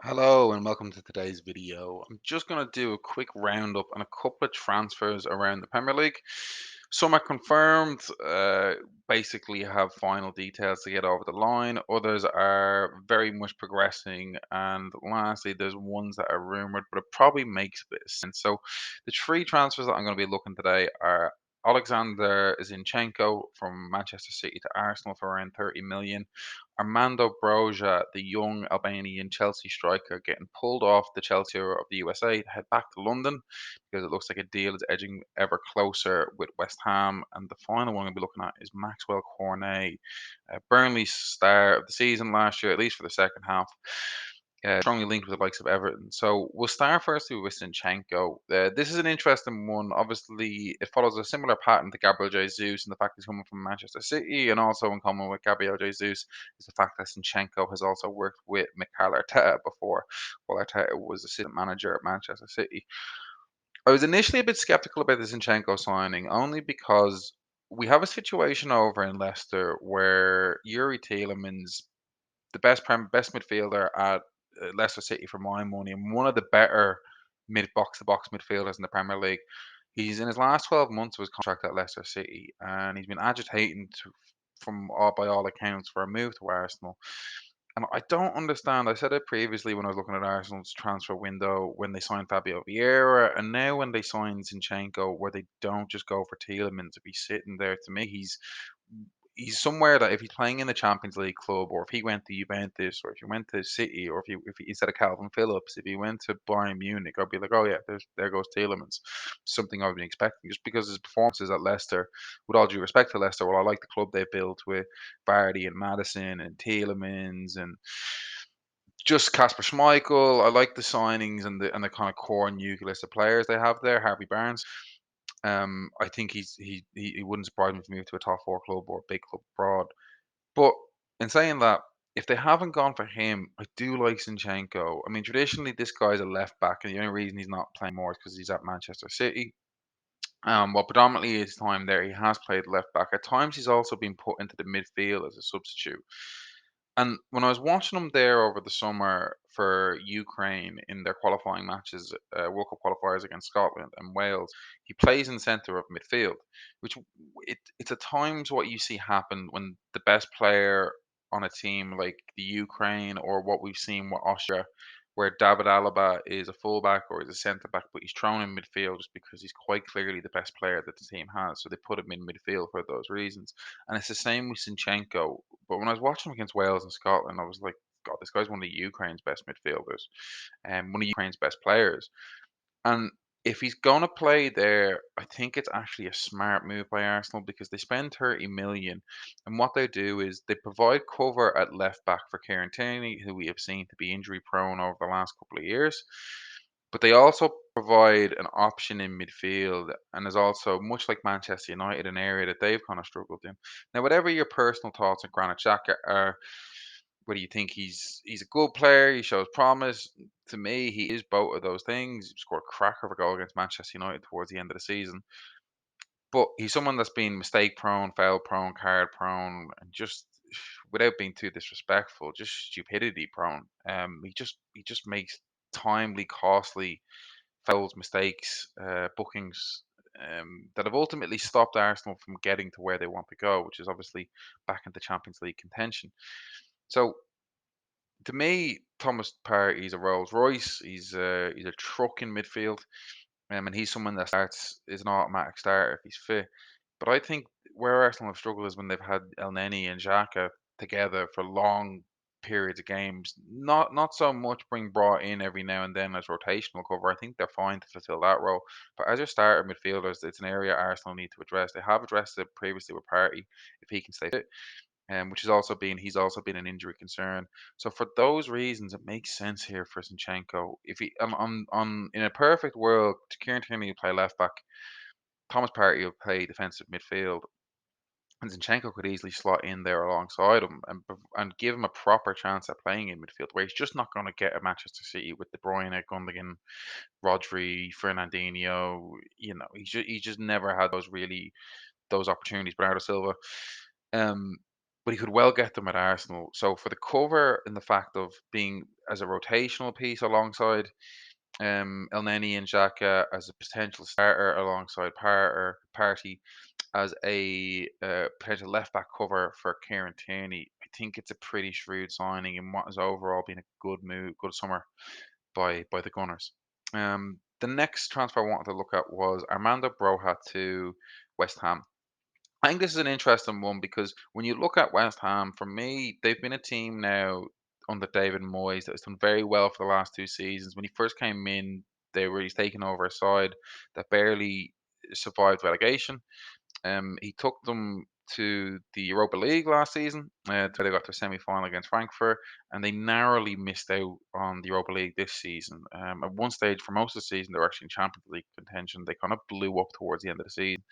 Hello and welcome to today's video. I'm just going to do a quick roundup on a couple of transfers around the Premier League. Some are confirmed, basically have final details to get over the line. Others are very much progressing. And lastly, there's ones that are rumored, but it probably makes a bit of sense. So the three transfers that I'm going to be looking today are Alexander Zinchenko from Manchester City to Arsenal for around 30 million. Armando Broja, the young Albanian Chelsea striker, getting pulled off the Chelsea tour of the USA to head back to London because it looks like a deal is edging ever closer with West Ham. And the final one we'll be looking at is Maxwell Cornet, Burnley's star of the season last year, at least for the second half. Strongly linked with the likes of Everton. So we'll start firstly with Zinchenko. This is an interesting one. Obviously, it follows a similar pattern to Gabriel Jesus and the fact he's coming from Manchester City, and also in common with Gabriel Jesus is the fact that Zinchenko has also worked with Mikel Arteta before, while Arteta was assistant manager at Manchester City. I was initially a bit skeptical about the Zinchenko signing, only because we have a situation over in Leicester where Yuri Tielemans, the best midfielder at Leicester City for my money, and one of the better mid box to box midfielders in the Premier League. He's in his last 12 months of his contract at Leicester City, and he's been agitating from by all accounts for a move to Arsenal. And I don't understand. I said it previously when I was looking at Arsenal's transfer window when they signed Fabio Vieira, and now when they sign Zinchenko, where they don't just go for Tielemans to be sitting there. To me, he's somewhere that if he's playing in the Champions League club, or if he went to Juventus, or if he went to City, or if he instead of Calvin Phillips, if he went to Bayern Munich, I'd be like, oh yeah, there goes Tielemans. Something I've been expecting just because his performances at Leicester, with all due respect to Leicester, well, I like the club they built with Vardy and Madison and Tielemans and just Casper Schmeichel. I like the signings and the kind of core nucleus of players they have there. Harvey Barnes. I think he wouldn't surprise me if he moved to a top four club or a big club abroad. But in saying that, if they haven't gone for him, I do like Zinchenko. I mean, traditionally this guy's a left back, and the only reason he's not playing more is because he's at Manchester City. Well, predominantly his time there, he has played left back. At times, he's also been put into the midfield as a substitute. And when I was watching him there over the summer for Ukraine in their qualifying matches, World Cup qualifiers against Scotland and Wales, he plays in centre of midfield, which it's at times what you see happen when the best player on a team like the Ukraine or what we've seen with Austria, where David Alaba is a fullback or is a centre back, but he's thrown in midfield just because he's quite clearly the best player that the team has. So they put him in midfield for those reasons. And it's the same with Zinchenko. But when I was watching him against Wales and Scotland, I was like, God, this guy's one of Ukraine's best midfielders and one of Ukraine's best players. And if he's gonna play there, I think it's actually a smart move by Arsenal because they spend 30 million, and what they do is they provide cover at left back for Kieran who we have seen to be injury prone over the last couple of years. But they also provide an option in midfield, and is also much like Manchester United, an area that they've kind of struggled in. Now, whatever your personal thoughts on Granit Xhaka are, whether you think he's a good player, he shows promise. To me, he is both of those things. He scored a cracker of a goal against Manchester United towards the end of the season. But he's someone that's been mistake prone, foul prone, card prone, and just without being too disrespectful, just stupidity prone. He just makes timely, costly fouls, mistakes, bookings that have ultimately stopped Arsenal from getting to where they want to go, which is obviously back into Champions League contention. So to me, Thomas Partey's a Rolls Royce. He's a truck in midfield, and he's someone that starts is an automatic starter if he's fit. But I think where Arsenal have struggled is when they've had El Neni and Xhaka together for long periods of games. Not so much being brought in every now and then as rotational cover. I think they're fine to fulfill that role. But as your starter midfielders, it's an area Arsenal need to address. They have addressed it previously with Party if he can stay fit, which has also been he's also been an injury concern. So for those reasons, it makes sense here for Zinchenko. If he on in a perfect world, Kieran Tierney will play left back, Thomas Partey will play defensive midfield, and Zinchenko could easily slot in there alongside him and give him a proper chance at playing in midfield, where he's just not going to get at Manchester City with De Bruyne, Gundogan, Rodri, Fernandinho. He just never had those opportunities. Bernardo Silva. Um, but he could well get them at Arsenal. So for the cover and the fact of being as a rotational piece alongside Elneny and Xhaka as a potential starter alongside Party as a potential left back cover for Kieran Tierney, I think it's a pretty shrewd signing in what has overall been a good move, good summer by the Gunners. The next transfer I wanted to look at was Armando Broja to West Ham. I think this is an interesting one because when you look at West Ham, for me, they've been a team now under David Moyes that has done very well for the last 2 seasons. When he first came in, he's taken over a side that barely survived relegation. He took them to the Europa League last season. They got to a semi-final against Frankfurt, and they narrowly missed out on the Europa League this season. At one stage, for most of the season, they were actually in Champions League contention. They kind of blew up towards the end of the season.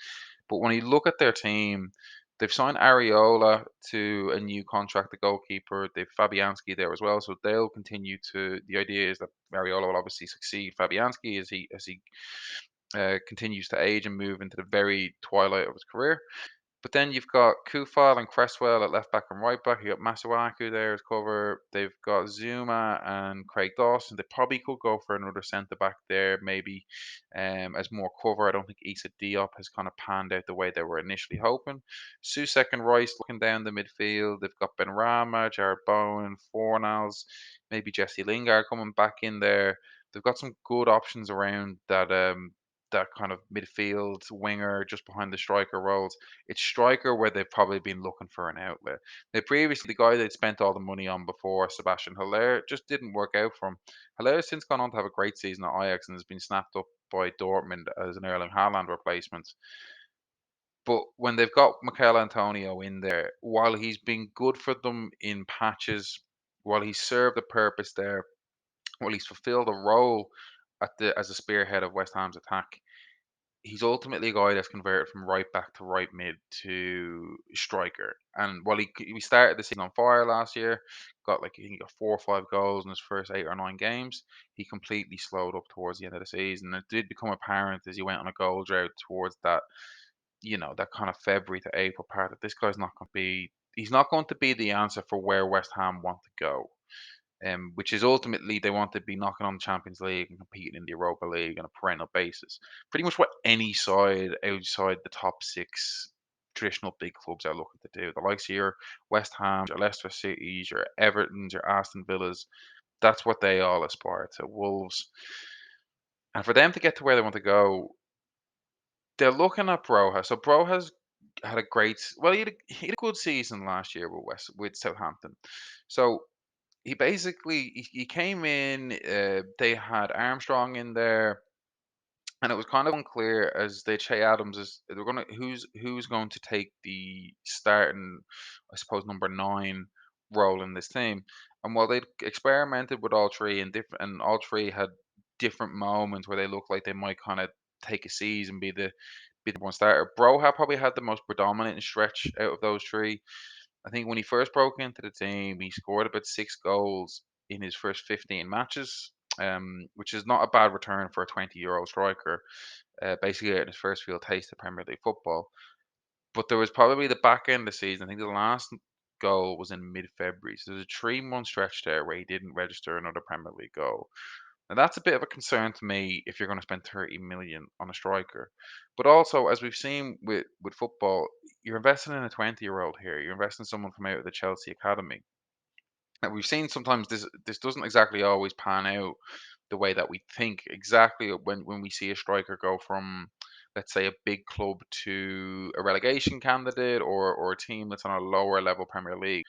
But when you look at their team, they've signed Areola to a new contract, the goalkeeper. They've Fabianski there as well, so they'll continue to. The idea is that Areola will obviously succeed Fabianski as he continues to age and move into the very twilight of his career. But then you've got Kufal and Cresswell at left back and right back. You got Masuaku there as cover. They've got Zuma and Craig Dawson. They probably could go for another centre back there, maybe as more cover. I don't think Issa Diop has kind of panned out the way they were initially hoping. Susek and Rice looking down the midfield. They've got Benrahma, Jared Bowen, Fornals, maybe Jesse Lingard coming back in there. They've got some good options around that kind of midfield winger just behind the striker roles. It's striker where they've probably been looking for an outlet. They previously the guy they'd spent all the money on before, Sebastian Haller, just didn't work out for him. Haller has since gone on to have a great season at Ajax and has been snapped up by Dortmund as an Erling Haaland replacement. But when they've got Michael Antonio in there, while he's been good for them in patches, while he's served a purpose there, while he's fulfilled a role as a spearhead of West Ham's attack, he's ultimately a guy that's converted from right back to right mid to striker. And while he started the season on fire last year, got like he got 4 or 5 goals in his first 8 or 9 games. He completely slowed up towards the end of the season. It did become apparent as he went on a goal drought towards that, that kind of February to April part that this guy's not going to be. He's not going to be the answer for where West Ham want to go, which is ultimately they want to be knocking on the Champions League and competing in the Europa League on a perennial basis. Pretty much what any side outside the top six traditional big clubs are looking to do. The likes of your West Ham, your Leicester Cities, your Evertons, your Aston Villas, that's what they all aspire to. Wolves. And for them to get to where they want to go, they're looking at Broja. So Broja's had a great, well, he had a good season last year with Southampton. So he came in. They had Armstrong in there, and it was kind of unclear as they Che Adams is they're gonna who's going to take the starting, I suppose, number 9 role in this team. And while they experimented with all three and all three had different moments where they looked like they might kind of take a seize and be the one starter. Broha probably had the most predominant stretch out of those three. I think when he first broke into the team, he scored about 6 goals in his first 15 matches, which is not a bad return for a 20-year-old striker, basically getting his first real taste of Premier League football. But there was probably the back end of the season. I think the last goal was in mid-February. So there's a 3-month stretch there where he didn't register another Premier League goal. Now that's a bit of a concern to me if you're going to spend 30 million on a striker. But also, as we've seen with football, you're investing in a 20-year-old here. You're investing in someone from out of the Chelsea academy. And we've seen sometimes this doesn't exactly always pan out the way that we think. Exactly when we see a striker go from, let's say, a big club to a relegation candidate or a team that's on a lower level Premier League.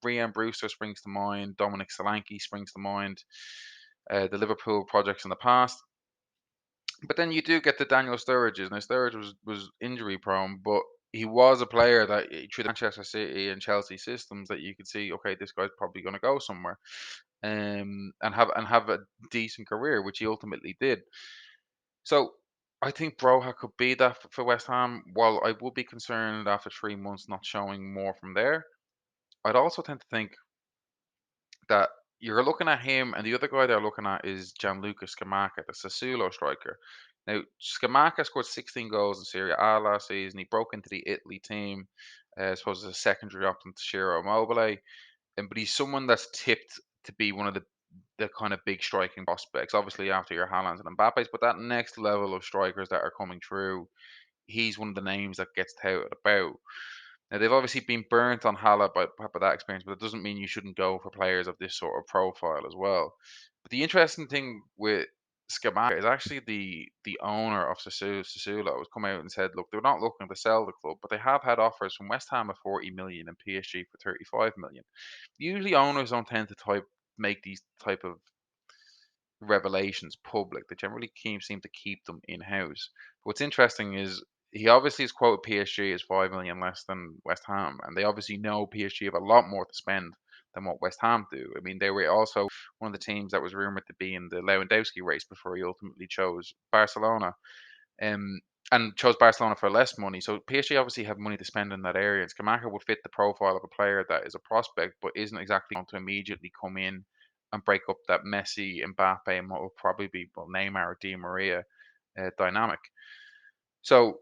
Brian Brewster springs to mind. Dominic Solanke springs to mind. The Liverpool projects in the past. But then you do get the Daniel Sturridges. Now Sturridge was injury prone, but he was a player that through the Manchester City and Chelsea systems that you could see, okay, this guy's probably going to go somewhere, and have a decent career, which he ultimately did. So I think Broha could be that for West Ham. While I would be concerned after 3 months not showing more from there, I'd also tend to think that you're looking at him, and the other guy they're looking at is Gianluca Scamacca, the Sassuolo striker. Now, Scamacca scored 16 goals in Serie A last season. He broke into the Italy team. I suppose as a secondary option to Ciro Immobile. But he's someone that's tipped to be one of the kind of big striking prospects. Obviously, after your Haalands and Mbappe's, but that next level of strikers that are coming through, he's one of the names that gets touted about. Now they've obviously been burnt on Hala by that experience, but it doesn't mean you shouldn't go for players of this sort of profile as well. But the interesting thing with Scamacca is actually the owner of Sassuolo has come out and said, look, they're not looking to sell the club, but they have had offers from West Ham of 40 million and PSG for 35 million. Usually owners don't tend to make these type of revelations public. They generally seem to keep them in house. What's interesting is he obviously has quoted PSG as 5 million less than West Ham, and they obviously know PSG have a lot more to spend than what West Ham do. I mean, they were also one of the teams that was rumored to be in the Lewandowski race before he ultimately chose Barcelona. Um, and chose Barcelona for less money. So PSG obviously have money to spend in that area. And Scamacca would fit the profile of a player that is a prospect, but isn't exactly going to immediately come in and break up that Messi, Mbappe, and what will probably be Neymar or Di Maria dynamic. So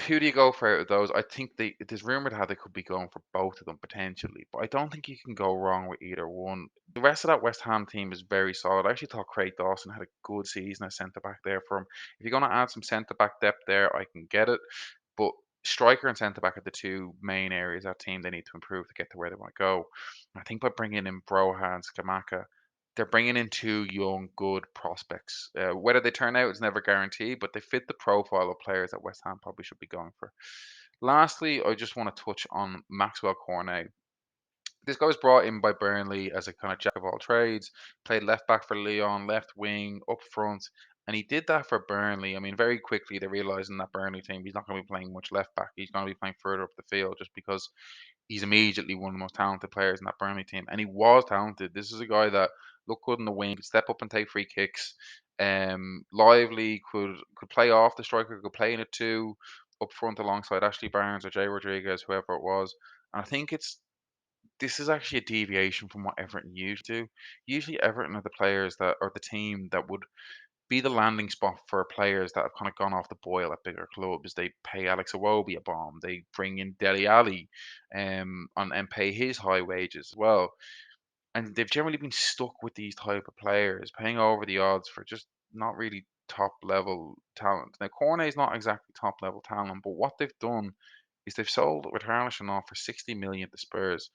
who do you go for out of those? I think it is rumored how they could be going for both of them potentially, but I don't think you can go wrong with either one. The rest of that West Ham team is very solid. I actually thought Craig Dawson had a good season as centre back there for him. If you're going to add some centre back depth there, I can get it, but striker and centre back are the two main areas that team they need to improve to get to where they want to go. I think by bringing in Broja and Skamaka, they're bringing in two young, good prospects. Whether they turn out is never guaranteed, but they fit the profile of players that West Ham probably should be going for. Lastly, I just want to touch on Maxwell Cornet. This guy was brought in by Burnley as a kind of jack of all trades, played left back for Lyon, left wing, up front, and he did that for Burnley. I mean, very quickly they realised in that Burnley team he's not going to be playing much left back. He's going to be playing further up the field just because he's immediately one of the most talented players in that Burnley team, and he was talented. This is a guy that looked good in the wing, could step up and take free kicks. Lively, could play off the striker, could play in it too, up front alongside Ashley Barnes or Jay Rodriguez, whoever it was. And I think this is actually a deviation from what Everton used to. Usually, Everton are the players that or the team that would be the landing spot for players that have kind of gone off the boil at bigger clubs. They pay Alex Iwobi a bomb. They bring in Deli Ali, and pay his high wages as well. And they've generally been stuck with these type of players, paying over the odds for just not really top level talent. Now, Cornet is not exactly top level talent, but what they've done is they've sold Richarlison off for 60 million to Spurs.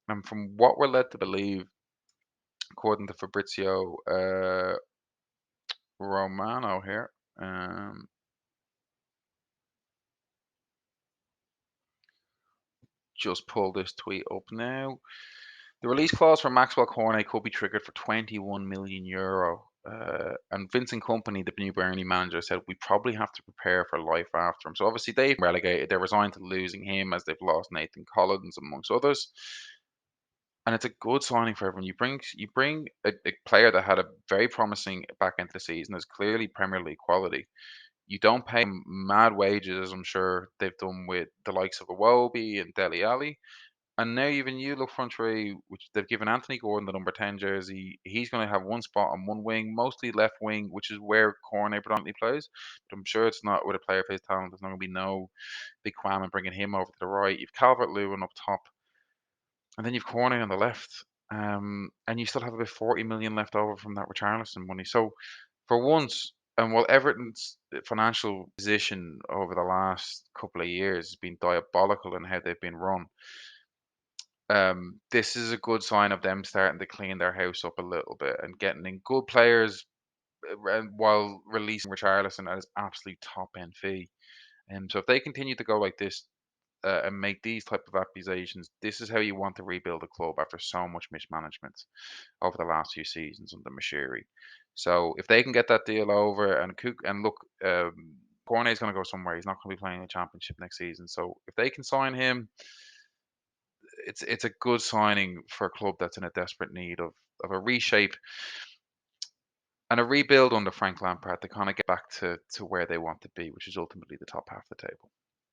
And from what we're led to believe, according to Fabrizio Romano here, just pull this tweet up now. The release clause for Maxwell Cornet could be triggered for 21 million euro. And Vincent Company, the new Burnley manager, said we probably have to prepare for life after him. So obviously they've relegated. They're resigned to losing him as they've lost Nathan Collins amongst others. And it's a good signing for everyone. You bring a player that had a very promising back end of the season, is clearly Premier League quality. You don't pay him mad wages, as I'm sure they've done with the likes of Iwobi and Deli Ali. And now even you look front three, which they've given Anthony Gordon the number 10 jersey. He's going to have one spot on one wing, mostly left wing, which is where Cornet predominantly plays. But I'm sure it's not with a player of his talent. There's not going to be no big qualm in bringing him over to the right. You've Calvert Lewin up top, and then you've Cornet on the left. And you still have about 40 million left over from that Richarlison money. So for once, and while Everton's financial position over the last couple of years has been diabolical in how they've been run, this is a good sign of them starting to clean their house up a little bit and getting in good players, while releasing Richarlison at his absolute top end fee. And so if they continue to go like this, and make these type of accusations, this is how you want to rebuild a club after so much mismanagement over the last few seasons under Mashiri. So if they can get that deal over and look, Cornet is going to go somewhere. He's not going to be playing the championship next season. So if they can sign him, it's a good signing for a club that's in a desperate need of a reshape and a rebuild under Frank Lampard to kind of get back to where they want to be, which is ultimately the top half of the table.